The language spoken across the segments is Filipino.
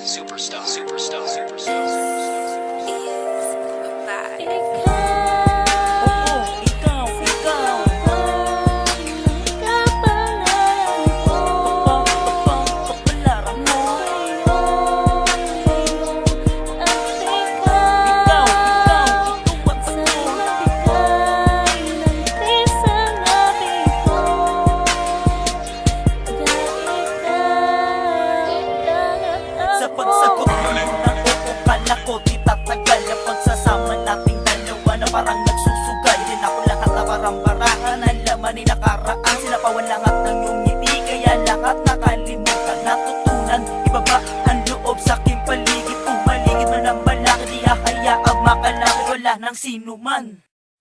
Superstar. Superstar. Superstar. Pagsagot mo ng oo, kala ko di tatagal ang pagsasama nating dalawa na parang nagsusugay din ako lahat na parang barahan ang laman ni nakaraan. Sinapawan lahat ng iyong ngiti, kaya lahat nakalimutan, natutunan. Ibaba ang loob sa aking paligid, umaligid man ang balakid, di hahayaang makalakid, wala nang sinuman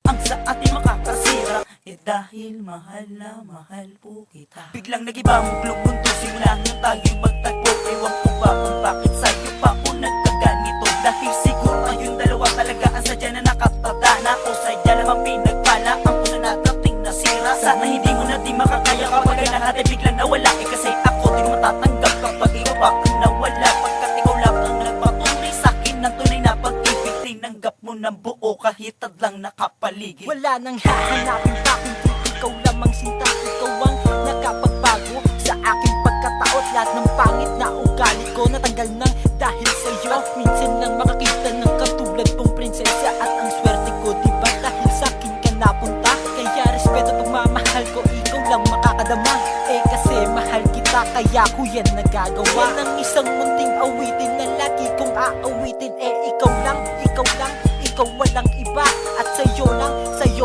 ang sa atin makakasira. Dahil mahal na mahal po kita. Biglang nag-iba muglong mundo, simula nung tayo'y magtagpo. Ewan ko ba kung bakit sa'yo pa ako nagkaganito. Dahil siguro kayong dalawa talaga ang sadya na nakatadana. O sadya lamang pinagpala ang puso na dating nasira. Sana hindi mo na di makakaya kapag ang lahat ay biglang nawala. Kasi ako di ko matatanggap kapag ikaw pa ang nawala. Pagkat ikaw lang ang nagpatuloy sa'kin ng tunay na pag-ibig. Tinanggap mo ng buo kahit lang nakapaligid. Wala nang hahanapin pa kung ikaw lamang sinta. Ikaw ang nakapagbago sa aking pagkataot. Lahat ng pangit na ugali ko natanggal nang dahil sa'yo. Minsan lang makakita ng katulad mong prinsesa. At ang swerte ko diba dahil sa'kin ka napunta. Kaya respeto pagmamahal ko, ikaw lang makakadama. Kasi mahal kita kaya ko yan nagagawa. Yan ang isang munting awitin na lagi kong aawitin. Ikaw lang, ikaw lang, ikaw walang iba. At sa'yo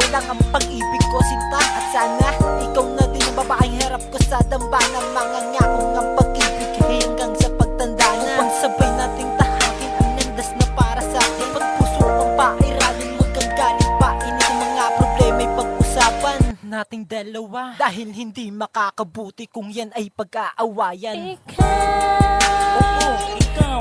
lang ang pag-ibig ko sinta. At sana ikaw na din ang babaeng harap ko sa dambana. Mga ngakong ang pag-ibig hanggang sa pagtanda na. Upang sabay nating tahakin ang landas na para sa akin. Pagpuso ang pairanin, wag kang galit pa. Ini ang mga problema'y pag-usapan nating dalawa. Dahil hindi makakabuti kung yan ay pag-aawayan. Oo, ikaw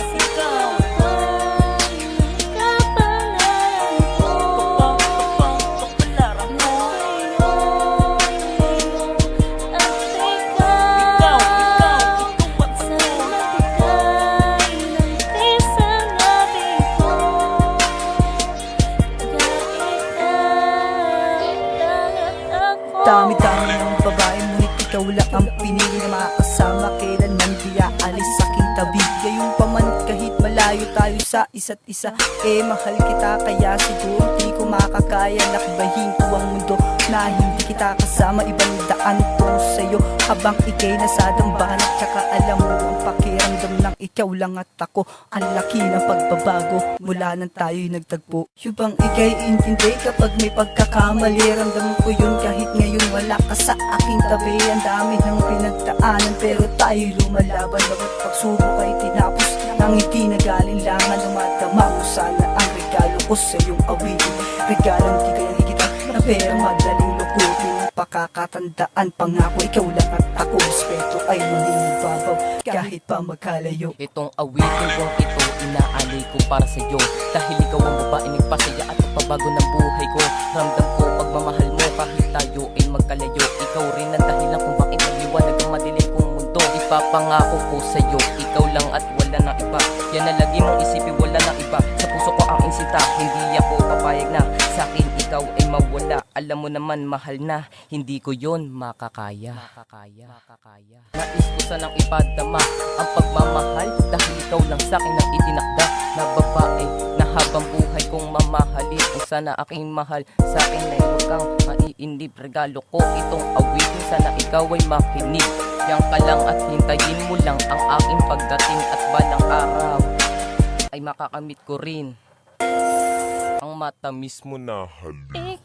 dami-dami ng babae, ngunit ikaw lang ang pinili na makakasama. Kailanman di aalis sa aking tabi. Gayong paman kahit malayo tayo sa isa't isa. Mahal kita kaya siguro di ko makakaya. Lakbayin ko ang mundo na hindi kita kasama. Ibang daan to sa'yo habang ikay nasa dambana. Tsaka alam mo ang pakiramdam ng ikaw lang at ako. Ang laki ng pagbabago mula nang tayo'y nagtagpo. Yung bang ikay intindi kapag may pagkakamali. Ramdam ko yun kahit ngayon wala ka sa aking tabi. Ang dami ng pinagdaanan pero tayo'y lumalaban. Bawat pagsubok ay tinapos nang hindi nagalinlangan. Namadama mo sana ang regalo ko sa iyong awitin. Regalong di kaya higit na perang madaling lukutin. Pakakatandaan pangako ikaw lang at ako. Respeto ay maninibabaw kahit pa magkalayo. Itong awitin kong ito inaalay ko para sa'yo. Dahil ikaw ang babae nagpasaya at nagpabago ng buhay ko. Ramdam ko pagmamahal mo kahit tayo ay magkalayo. Ikaw rin ang dahilan kung bakit nagliwanag ang madilim kong mundo. Ipapangako ko sa'yo, ikaw lang at wala na iba. Yan na lagi mong isipin, wala na iba. Sa puso ko ang insita, hindi ako papayag na sa'kin ikaw ay mawala. Alam mo naman mahal na, hindi ko yon makakaya. Nais ko sanang ipadama ang pagmamahal dahil ikaw lang sa'kin ang itinakda na babae na habang buhay kong mamahalin. Kung sana aking mahal sa'kin ay huwag kang maiinib. Regalo ko itong awitin, sana ikaw ay makinig. Diyan ka lang at hintayin mo lang ang aking pagdating. At balang araw ay makakamit ko rin ang matamis mo na halik.